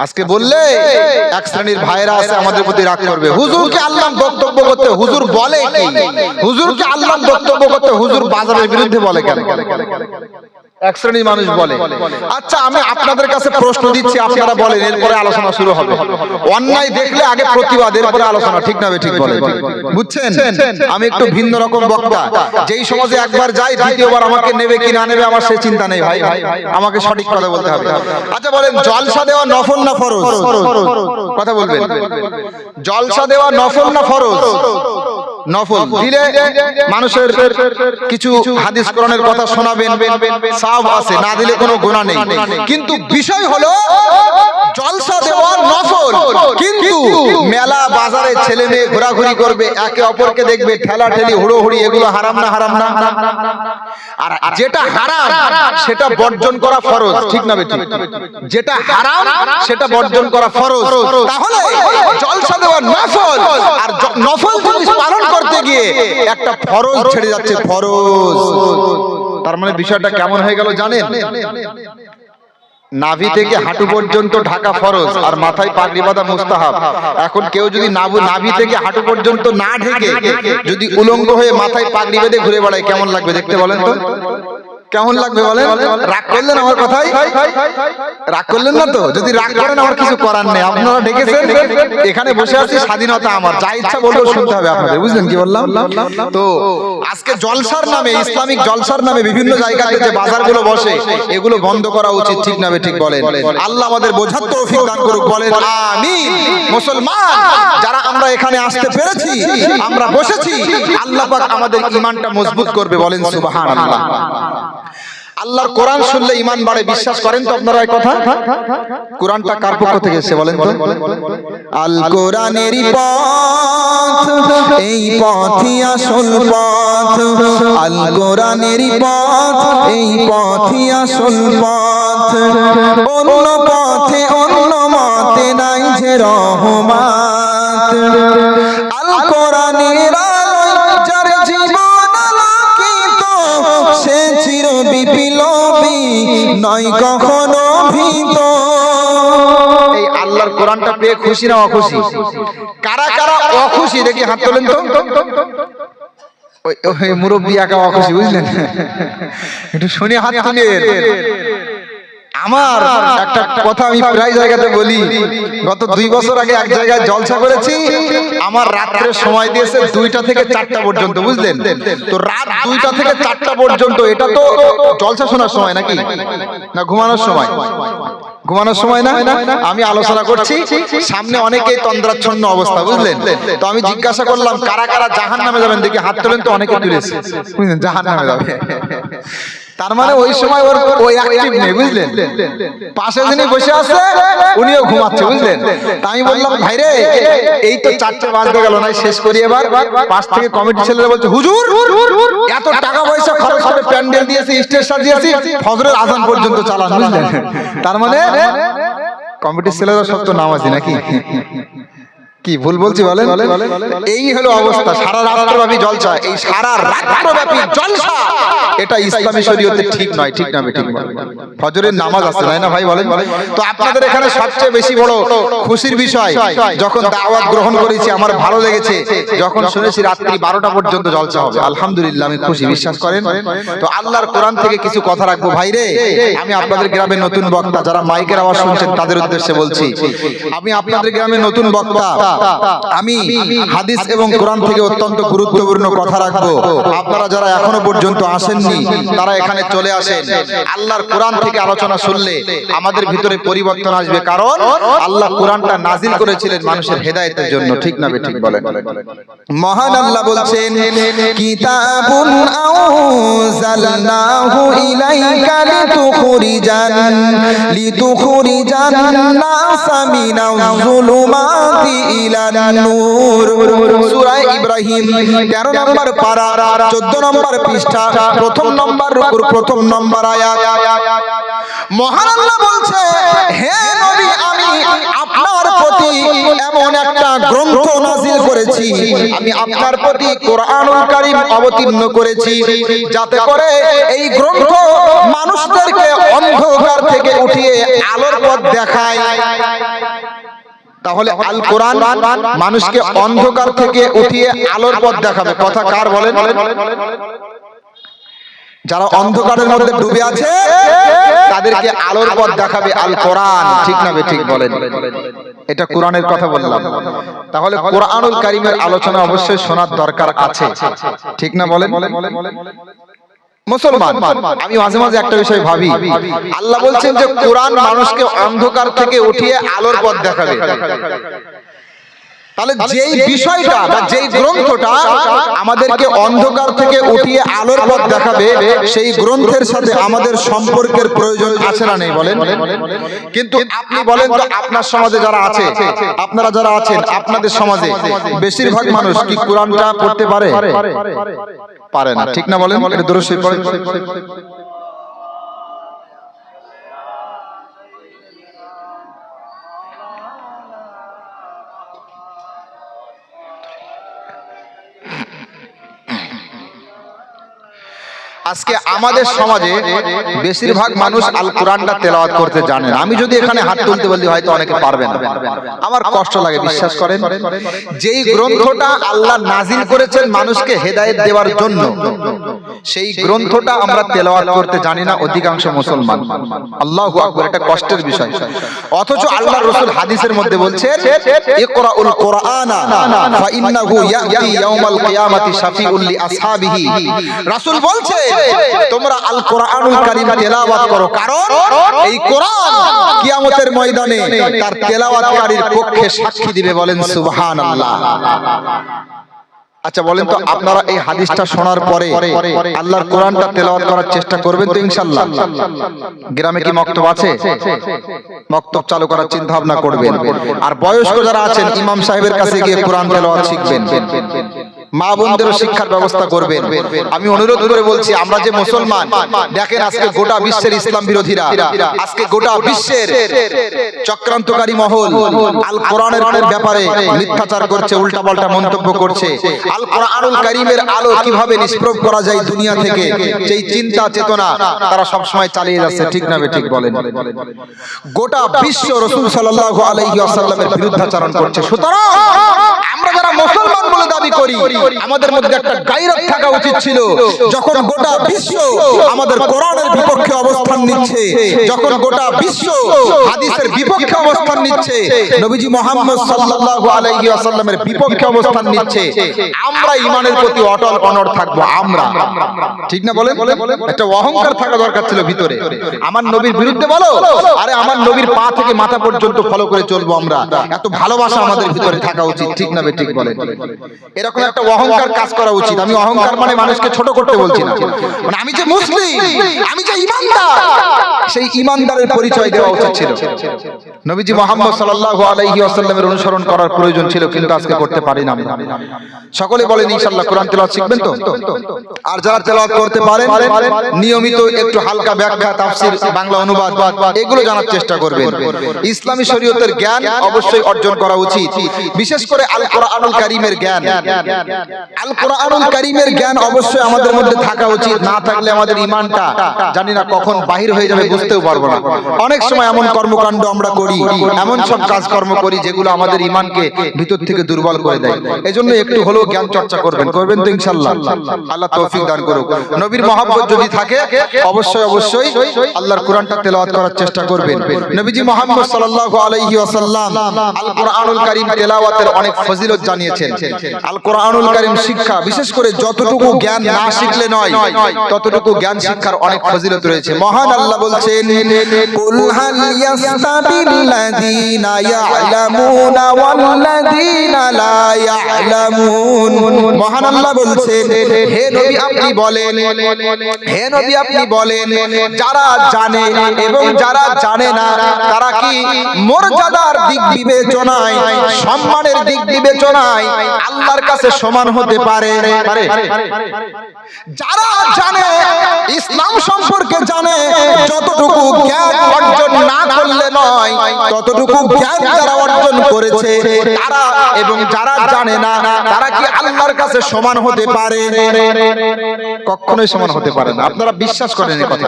আজকে বললে এক শ্রেণীর ভাইরা আছে আমাদের প্রতি রাগ করবে, হুজুরকে আল্লাহ বক্তব্য করতে, হুজুর বলে কি? হুজুরকে আল্লাহ বক্তব্য করতে হুজুর বাজারের বিরুদ্ধে বলে কেন? এক শ্রেণীর মানুষ বলে। আচ্ছা, আমি আপনাদের কাছে প্রশ্ন দিচ্ছি, আপনারা বলেন, এরপরে আলোচনা শুরু হবে। অন্যায় দেখলে আগে প্রতিবাদ, এরপরে আলোচনা, ঠিক না ঠিক বলেন? বুঝছেন? আমি একটু ভিন্ন রকম বক্তা। যেই সমাজে একবার যাই, দ্বিতীয়বার আমাকে নেবে কি না নেবে আমার সে চিন্তা নেই ভাই, আমাকে সঠিক কথা বলতে হবে। আচ্ছা বলেন, জলসা দেওয়া নফল না ফরজ? কথা বলবেন। জলসা দেওয়া নফল না ফরজ? নফল। দিলে মানুষের কিছু হাদিস কোরআনের কথা শোনাবেন, সওয়াব আছে, না দিলে কোনো গুনাহ নেই। কিন্তু বিষয় হলো জলসা দেওয়া নফল, কিন্তু মেলা বাজারে ছেলে মেয়ে ঘোরাঘুরি করবে, একে অপরকে দেখবে, ঠেলা ঠেলি হুড়োহুড়ি, এগুলো হারাম না? হারাম না? আর যেটা হারাম সেটা বর্জন করা ফরজ, ঠিক না বেঠিক? যেটা হারাম সেটা বর্জন করা ফরজ। তাহলে জলসা দেওয়া নফল, আর নফল জিনিস পালন করতে গিয়ে একটা ফরজ ছেড়ে যাচ্ছে, ফরজ। তার মানে বিষয়টা কেমন হয়ে গেল জানেন? নাভি থেকে হাঁটু পর্যন্ত ঢাকা ফরজ, আর মাথায় পাগড়ি বাঁধা মুস্তাহাব। এখন কেউ যদি নাভি থেকে হাঁটু পর্যন্ত না ঢেকে যদি উলঙ্গ হয়ে মাথায় পাগড়ি বেঁধে ঘুরে বেড়ায়, কেমন লাগবে দেখতে বলেন তো? কেমন লাগবে বলেন? রাগ করলেন আমার কথাই? রাগ করলেন না তো? যদি রাগ করেন আমার কিছু করার নেই, আপনারা ডেকেছেন, এখানে বসে আছি, স্বাধীনতা আমার, যা ইচ্ছা বলবো, শুনতে হবে আপনাদের। বুঝলেন কি বললাম? তো আজকে জলসার নামে, ইসলামিক জলসার নামে বিভিন্ন জায়গাতে যে বাজারগুলো বসে, এগুলো বন্ধ করা উচিত, ঠিক না ঠিক বলেন? আল্লাহ আমাদের বোঝার তৌফিক দান করুক, বলেন আমিন। মুসলমান যারা আমরা এখানে আসতে পেরেছি, আমরা বসেছি, আল্লাহ পাক আমাদের ঈমানটা মজবুত করবে, বলেন সুবহানাল্লাহ। আল্লাহর কোরআন শুনলে ঈমান বাড়ে, বিশ্বাস করেন তো আপনারা এই কথা? কোরআনটা কার পক্ষ থেকে এসেছে বলেন তো? আল কোরআনেরই পথ, এই পথই আসল পথ। আল কোরআনেরই পথ, এই পথই আসল পথ। অন্য পথে অন্য মতে নাই যে রহমত। আল কোরআনের আলোয় যার জীবন আলোকিত, সে চির বিপ্লবী, নয় কখনো ভীত। এই আল্লাহর কোরআনটা পেয়ে খুশি না অখুশি? কারা কারা অখুশি দেখি হাত তোলেন তো। ওই মুরব্বি একা অখুশি, বুঝলেন? একটু শুনে হাত তুলেন। আমার একটা কথা আমি প্রায় জায়গাতে বলি, গত 2 বছর আগে এক জায়গায় জলসা করেছি, আমার রাত্রে সময় দিয়েছে 2টা থেকে 4টা পর্যন্ত, বুঝলেন? তো রাত 2টা থেকে 4টা পর্যন্ত, এটা তো জলসা শোনার সময় নাকি না ঘুমানোর সময়? ঘুমানোর সময় না? আমি আলোচনা করছি, সামনে অনেকেই তন্দ্রাচ্ছন্ন অবস্থা, বুঝলেন? তো আমি জিজ্ঞাসা করলাম কারা কারা জাহান্নামে যাবেন দেখি হাত তোলেন তো। অনেকে তুলেছে, বুঝলেন, জাহান্নামে যাবে। তার মানে ওই সময় ওই অ্যাক্টিভ নেই, বুঝলেন? পাশে যিনি বসে আছে উনিও ঘুমাচ্ছে, বুঝলেন? তা আমি বললাম ভাই রে, এই তো 4টে বাজতে গেল, নাই শেষ করি এবার। পাশ থেকে কমিটি ছেলেরা বলছে, হুজুর এত টাকা পয়সা খরচ করে প্যান্ডেল দিয়েছি, স্টেজ সাজিয়েছি, ফজরের আজান পর্যন্ত চালান, বুঝলেন? তার মানে কমিটির ছেলেরা সব তো নামাজি নাকি? কি ভুল বলছি বলেন? এই হলো অবস্থা। সারা রাত্রব্যাপী জলসা, এই সারা রাত্রব্যাপী জলসা, এটা ইসলামী শরীয়তে ঠিক নয়, ঠিক না ঠিক? ফজরের নামাজ আছে তাই না ভাই, বলেন? তো আপনাদের এখানে সবচেয়ে বেশি বড় খুশির বিষয়, যখন দাওয়াত গ্রহণ করেছি আমার ভালো লেগেছে, যখন শুনেছি রাত্রি 12টা পর্যন্ত জলসা হবে, আলহামদুলিল্লাহ আমি খুশি, বিশ্বাস করেন? তো আল্লাহর কোরআন থেকে কিছু কথা রাখবো ভাই রে। আমি আপনাদের গ্রামে নতুন বক্তা, যারা মাইকের আওয়াজ শুনছেন তাদের উদ্দেশ্যে বলছি, আমি আপনাদের গ্রামে নতুন বক্তা, আমি হাদিস এবং কোরআন থেকে অত্যন্ত গুরুত্বপূর্ণ কথা রাখবো। আপনারা যারা এখনো পর্যন্ত আসেননি তারা এখানে চলে আসেন। আল্লাহর কোরআন থেকে আলোচনা শুনলে আমাদের ভিতরে পরিবর্তন আসবে, কারণ আল্লাহ কোরআনটা নাজিল করেছিলেন মানুষের হেদায়েতের জন্য, ঠিক না ঠিক বলেন? মহান আল্লাহ বলছেন, কিতাবুন আনজালনাহু ইলাইকা লিতুখরিজান নাসা মিনাজ যুলুমাতি ইলান নূর। সূরা ইব্রাহিম 13 নম্বর পারা, 14 নম্বর পৃষ্ঠা, প্রথম নম্বর রুকুর প্রথম নম্বর আয়াত। মহান আল্লাহ বলছে, হে নবী, আমি আপনার প্রতি এমন একটা গ্রন্থ নাযিল করেছি, আমি আপনার প্রতি কোরআনুল কারীম অবতীর্ণ করেছি, যাতে করে এই গ্রন্থ মানুষদেরকে অন্ধকার থেকে উঠিয়ে আলোর পথ দেখায়। তাহলে আল কোরআন মানুষকে অন্ধকার থেকে উঠিয়ে আলোর পথ দেখাবে। কথা কার বলেন? যারা অন্ধকারের মধ্যে ডুবে আছে তাদেরকে আলোর পথ দেখাবে আল কোরআন। ঠিক না বে ঠিক বলেন? এটা কোরআনের কথা বললাম। তাহলে কোরআনুল কারীমের আলোচনা অবশ্যই শোনার দরকার আছে। ঠিক না বলেন? মুসলমান, আমি মাঝে মাঝে একটা বিষয় ভাবি, আল্লাহ বলছেন যে কোরআন মানুষকে অন্ধকার থেকে উঠিয়ে আলোর পথ দেখাবে। তাহলে যেই বিষয়টা বা যেই গ্রন্থটা আমাদেরকে অন্ধকার থেকে উঠিয়ে আলোর পথ দেখাবে, সেই গ্রন্থের সাথে আমাদের সম্পর্কের প্রয়োজন আছে না নেই বলেন? কিন্তু আপনি বলেন তো, আপনার সমাজে যারা আছে, আপনারা যারা আছেন, আপনাদের সমাজে বেশিরভাগ মানুষ কি কোরআনটা পড়তে পারে? পারে না। ঠিক না বলেন? এটা দরুদ শরীফ পড়েন। আজকে আমাদের সমাজে বেশিরভাগ মানুষ আল কোরআনটা তেলাওয়াত করতে জানে না। আমি যদি এখানে হাত তুলতে বলি হয়তো অনেকে পারবে না, আমার কষ্ট লাগে। বিশ্বাস করেন, যেই গ্রন্থটা আল্লাহ নাজিল করেছেন মানুষকে হেদায়েত দেওয়ার জন্য, সেই গ্রন্থটা আমরা তেলাওয়াত করতে জানি না অধিকাংশ মুসলমান। আল্লাহু আকবার, এটা কষ্টের বিষয়। অথচ আল্লাহর রাসূল হাদিসের মধ্যে বলছেন, ইকরাউল কোরআনা ফা ইন্নাহু ইয়াতি ইয়াউমাল কিয়ামাতি শাফিউল লি আসহাবিহি। রাসূল বলছে তোমরা আল কোরআনুল কারীম তেলাওয়াত করো, কারণ এই কোরআন কিয়ামতের ময়দানে তার তেলাওয়াতকারীর পক্ষে সাক্ষী দিবে। বলেন সুবহানাল্লাহ। আচ্ছা বলেন তো, আপনারা এই হাদিসটা শোনার পরে আল্লাহর কোরআনটা তেলাওয়াত করার চেষ্টা করবেন তো ইনশাআল্লাহ? গ্রামে কি মক্তব আছে? মক্তব চালু করার চিন্তা ভাবনা করবেন। আর বয়স্ক যারা আছেন ইমাম সাহেবের কাছে গিয়ে কোরআন তেলাওয়াত শিখবেন। মা বোনদেরও শিক্ষার ব্যবস্থা করবেন। আমি অনুরোধ করে বলছি, আমরা যে মুসলমান, দেখেন আজকে গোটা বিশ্বের ইসলাম বিরোধীরা, আজকে গোটা বিশ্বের চক্রান্তকারী মহল আল কোরআনের ব্যাপারে মিথ্যাচার করছে, উল্টাপাল্টা মন্তব্য করছে। আল কোরআনুল কারীমের আলো কিভাবে নিষ্প্রভ করা যায় দুনিয়া থেকে, সেই চিন্তা চেতনা তারা সব সময় চালিয়ে যাচ্ছে। ঠিক না ঠিক বলেন? গোটা বিশ্ব রাসূল সাল্লাল্লাহু আলাইহি ওয়াসাল্লামের বিরুদ্ধাচরণ করছে। সুতরাং আমরা যারা মুসলমান বলে দাবি করি, আমাদের মধ্যে একটা গায়রত থাকা উচিত ছিল। যখন গোটা বিশ্ব আমাদের কোরআনের বিপক্ষে অবস্থান নিচ্ছে, যখন গোটা বিশ্ব হাদিসের বিপক্ষে অবস্থান নিচ্ছে, নবীজি মুহাম্মদ সাল্লাল্লাহু আলাইহি ওয়াসাল্লামের বিপক্ষে অবস্থান নিচ্ছে, আমরা ঈমানের প্রতি অটল অনড় থাকবো। আমরা, ঠিক না বলেন? একটা অহংকার থাকা দরকার ছিল ভিতরে। আমার নবীর বিরুদ্ধে বলো, আরে আমার নবীর পা থেকে মাথা পর্যন্ত ফলো করে চলবো আমরা। এত ভালোবাসা আমাদের ভিতরে থাকা উচিত। ঠিক না ঠিক বলেন? এরকম একটা অহংকার কাজ করা উচিত। আমি অহংকার মানে মানুষকে ছোট করতে বলছি না, মানে আমি যে মুসলিম, আমি যে ঈমানদার, সেই ঈমানদারের পরিচয় দেওয়া উচিত ছিল। নবীজি মুহাম্মদ সাল্লাল্লাহু আলাইহি ওয়াসাল্লামের অনুসরণ করার প্রয়োজন ছিল, কিন্তু আজকে করতে পারি না। সকলে বলেন ইনশাআল্লাহ কোরআন তেলাওয়াত শিখবেন তো? আর যারা তেলাওয়াত করতে পারেন, নিয়মিত একটু হালকা ব্যাখ্যা, তাফসীর, বাংলা অনুবাদ এগুলো জানার চেষ্টা করবেন। ইসলামী শরীয়তের জ্ঞান অবশ্যই অর্জন করা উচিত, বিশেষ করে আল কোরআনুল কারীমের জ্ঞান। আল কোরআনুল কারীমের জ্ঞান অবশ্যই আমাদের মধ্যে থাকা উচিত। না থাকলে আমাদের ঈমানটা জানি না কখন বাহির হয়ে যাবে, বুঝতেও পারবো না। অনেক সময় এমন কর্মকাণ্ড আমরা করি, এমন সব কাজকর্ম করি যেগুলো আমাদের ঈমানকে ভিতর থেকে দুর্বল করে দেয়। এজন্য একটু হলেও জ্ঞান চর্চা করবেন তো ইনশাআল্লাহ। আল্লাহ তৌফিক দান করুক। নবীর মহব্বত যদি থাকে অবশ্যই অবশ্যই আল্লাহর কোরআনটা তেলাওয়াত করার চেষ্টা করবেন। নবীজি মুহাম্মদ সাল্লাল্লাহু আলাইহি ওয়াসাল্লাম আল কোরআনুল কারীম তেলাওয়াতের অনেক ফজিলত জানিয়েছেন। আল কোরআনুল কারীম শিক্ষা, বিশেষ করে যতটুকু জ্ঞান না শিখলে নয়, ততটুকু জ্ঞান শিক্ষার অনেক ফজিলত রয়েছে। মহান আল্লাহ বলছেন, কুল হাল ইয়াস্তাবিল্লাযীনা ইয়ালামুনা ওয়াল্লাযীনা লা ইয়ালামুন। মহান আল্লাহ বলছেন, হে নবী আপনি বলেন, হে নবী আপনি বলেন, যারা জানে এবং যারা জানে না তারা কি মর্যাদার দিক বিবেচনায়, সম্মানের দিক বিবেচনায় আল্লাহর কাছে সমান হতে পারে? যারা জানে, ইসলাম সম্পর্কে জানে, যতটুকু জ্ঞান অর্জন না করলে নয়, ততটুকু জ্ঞান যারা অর্জন করেছে তারা এবং যারা জানে না তারা কি আল্লাহর কাছে সমান হতে পারে? কখনোই সমান হতে পারে না। আপনারা বিশ্বাস করেন এই কথা?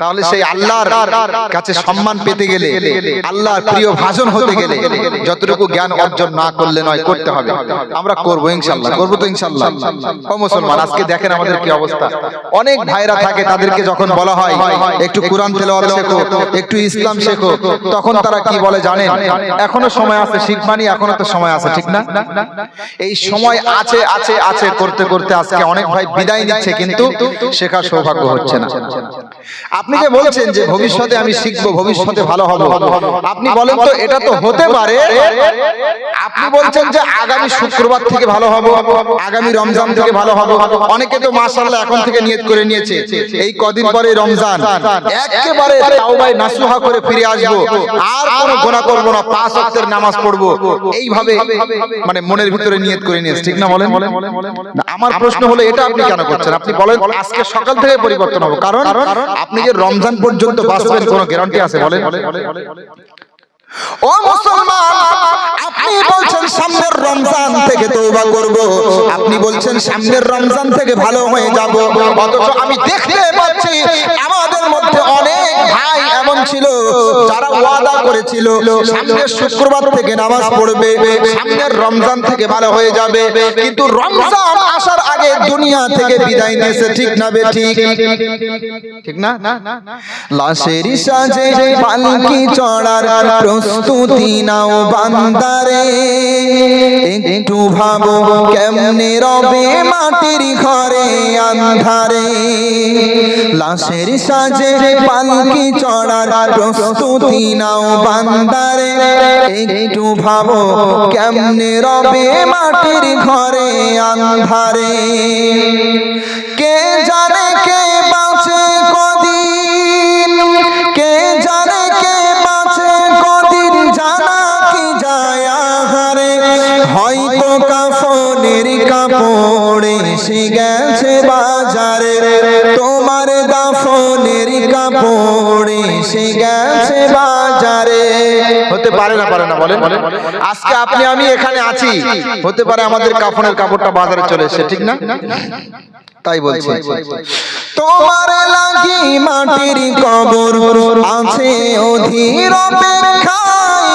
তাহলে সেই আল্লাহর কাছে সম্মান পেতে গেলে, আল্লাহর প্রিয় ভাজন হতে গেলে যতটুকু জ্ঞান অর্জন না করলে নয়, করতে হবে। আমরা করবো ইনশাআল্লাহ, করবো তো ইনশাআল্লাহ। ও মুসলমান, আজকে দেখেন আমাদের কি অবস্থা। অনেক ভাইরা থাকে, তাদেরকে যখন বলা হয় একটু কোরআন তেলাওয়াত শেখো, একটু ইসলাম শেখো, তখন তারা কি বলে জানেন? এখনো সময় আছে, শিখবানি, এখনো তো সময় আছে, ঠিক না? এই সময় আছে আছে আছে করতে করতে আজকে অনেক ভাই বিদায় নিচ্ছে, কিন্তু শেখার সৌভাগ্য হচ্ছে না। আপনি যে বলছেন যে ভবিষ্যতে আমি শিখবো, ভবিষ্যতে ভালো হব, আপনি বলেন তো এটা তো হতে পারে। আপনি বলছেন যে আগামী শুক্রবার থেকে ভালো হব, আগামী রমজান থেকে ভালো হব। অনেকে তো মাশাআল্লাহ এখন থেকে নিয়ত করে নিয়েছে এই কদিন পরে রমজান, একেবারে তাওবায়ে নাসুহা করে ফিরে আসবো, আর কোনো গুনাহ করব না, 5 ওয়াক্তের নামাজ পড়বো, এইভাবে মানে মনের ভিতরে নিয়ত করে নিয়েছে, ঠিক না? বলেন। আমার প্রশ্ন হলো এটা আপনি কেন করছেন? আপনি বলেন আজকে সকাল থেকে পরিবর্তন হবে, কারণ আপনি যে রমজান পর্যন্ত বাঁচবেন কোনো গ্যারান্টি আছে? বলেন। ও মুসলমান, আপনি বলছেন সামনের রমজান থেকে তওবা করব, আপনি বলছেন সামনের রমজান থেকে ভালো হয়ে যাব, অথচ আমি দেখতে পাচ্ছি আমাদের মধ্যে অনেক ভাই এমন ছিল যারা ওয়াদা করেছিল সামনের শুক্রবার থেকে নামাজ পড়বে, সামনের রমজান থেকে ভালো হয়ে যাবে, কিন্তু রমজান আসার আগে দুনিয়া থেকে বিদায় নিয়েছে, ঠিক না বে ঠিক? ঠিক না? লাশের সাজে পালকি চড়ার প্রস্তুতি নাও বান্দারে, একটু ভাবো কেমনে রবে মাটির ঘরে আন্ধারে। লাশের সাজে পালকি চড়ার প্রস্তুতি নাও বান্দারে, একটু ভাবো কেমনে রবে মাটির ঘরে আন্ধারে। কে জানে কে বাঁচে কদিন, কে জানে কে বাঁচে কদিন, জানা কি যায় আহারে। হয়তো কাফনের কাপড় এসে গেছে বাজারে, তোমার দাফনের কাপড় এসে গেছে বাজারে। হতে পারে না, পারে না? বলেন। আজকে আপনি আমি এখানে আছি, হতে পারে আমাদের কাফনের কাপড়টা বাজারে চলে এসেছে, ঠিক না? তাই বলছি, তোমার লাগি মাটির কবর আছে অধীর অপেক্ষায়,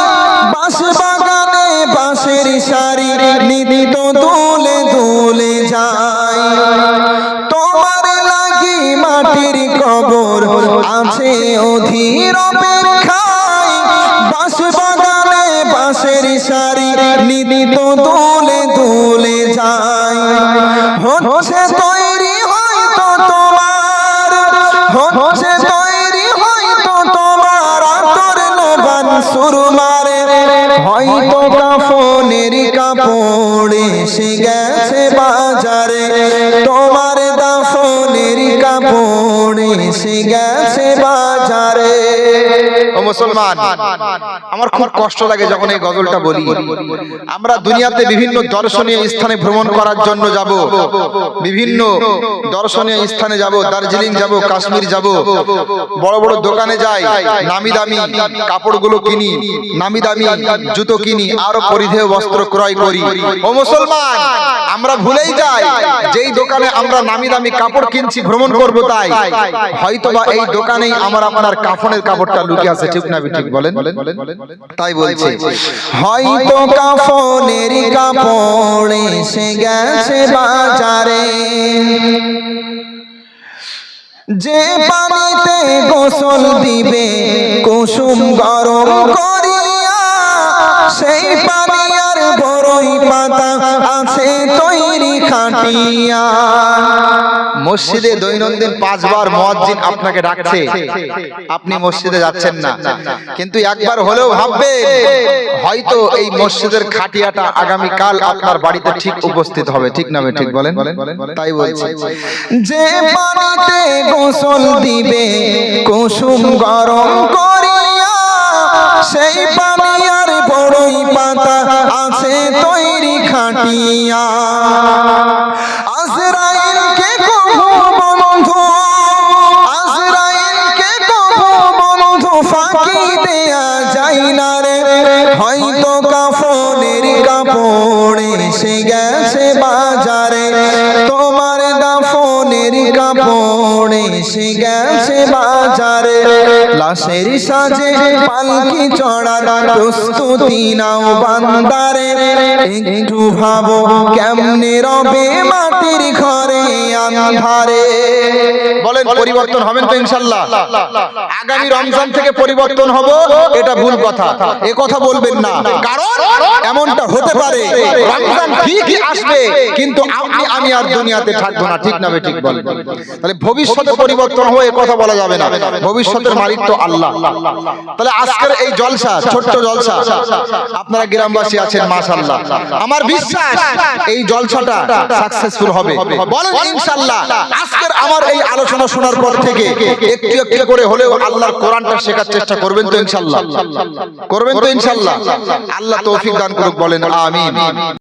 বাঁশ বাগানে বাঁশের সারি নিদিত দুলে দুলে যায়। তোমার লাগি মাটির কবর আছে অধীর অপেক্ষায়, বাঁশ বাগানে বাঁশের সারি নিদিত দুলে দুলে যায়। হচ্ছে তৈরি হয়তো তোমার, হচ্ছে তৈরি হয়তো তোমার আতর লোবান সুরমারে, হয়তো কাফনের কাপড় এসে গেছে বাজারে, তোমার দাফনের কাপড় এসে গেছে বাজারে। ও মুসলমান, আমার খুব কষ্ট লাগে যখন এই গজলটা বলি। আমরা দুনিয়াতে বিভিন্ন দর্শনীয় স্থানে ভ্রমণ করার জন্য যাব, বিভিন্ন দর্শনীয় স্থানে যাব, দার্জিলিং যাব, কাশ্মীর যাব, বড় বড় দোকানে যাই, নামি দামি কাপড়গুলো কিনি, নামি দামি জুতো কিনি, আরো পরিধেয় বস্ত্র ক্রয় করি। ও মুসলমান, আমরা ভুলেই যাই যেই দোকানে আমরা নামি দামি কাপড় কিনছি, ভ্রমণ করব, তাই হয়তোবা এই দোকানেই আমার আপনার কাফনের কাপড়টা লুকিয়ে আছে, ঠিক না? ঠিক বলেন। তাই বলছি, হয়তো কাফনের কাপড় এসে গেছে বাজারে, যে পানিতে গোসল দিবে কুসুম গরম করিয়া, সেই পানি আর বড়ই পাতা আছে তৈরি খাটিয়া। মসজিদে দৈনন্দিন 5 বার মুয়াজ্জিন আপনাকে ডাকছে, আপনি মসজিদে যাচ্ছেন না, কিন্তু একবার হলেও ভাববেন হয়তো এই মসজিদের খাটিয়াটা আগামী কাল আপনার বাড়িতে ঠিক উপস্থিত হবে, ঠিক না? ঠিক বলেন। তাই বলছি, যে পানিতে গোসল দিবে কুসুম গরম করিয়া, সেই পানি আর বড়ই পাতা আছে তৈরি খাটিয়া। আজরাইলকে কহো বন্ধু, আজরাইলকে কহো বন্ধু, ফাঁকি দেয়া যায় না রে, হয়তো কাফনের কাপড় এসে গেছে বাজারে, তোমার দাফনের কাপড় এসে গেছে বাজারে, লাশের সাজে পালকি চড়ার প্রস্তুতি নাও বান্দারে। একটু ভাবো কেমনে রবে মাটির ঘরে আন্ধারে। বলেন পরিবর্তন হবেন তো ইনশাআল্লাহ? আগামী রমজান থেকে পরিবর্তন হব এটা ভুল কথা, এ কথা বলবেন না, কারণ এমনটা হতে পারে রমজান ঠিকই আসবে কিন্তু আপনি আমি আর দুনিয়াতে থাকবো না, ঠিক না ঠিক বলেন? তাহলে ভবিষ্যতে পরিবর্তন হবে এ কথা বলা যাবে না, ভবিষ্যতের মালিক তো আল্লাহ। তাহলে আজকের এই জলসা, ছোট্ট জলসা, আপনারা গ্রামবাসী আছেন মাশাআল্লাহ, আমার বিশ্বাস এই জলসাটা সাকসেসফুল হবে। বলেন ইনশাআল্লাহ। আজকের আমার এই আলোচনা শোনার পর থেকে একটু একটু করে হলেও আল্লাহর কোরআনটা শেখার চেষ্টা করবেন তো ইনশাআল্লাহ? করবেন তো ইনশাআল্লাহ? আল্লাহ তৌফিক দান করুক, বলেন আমিন।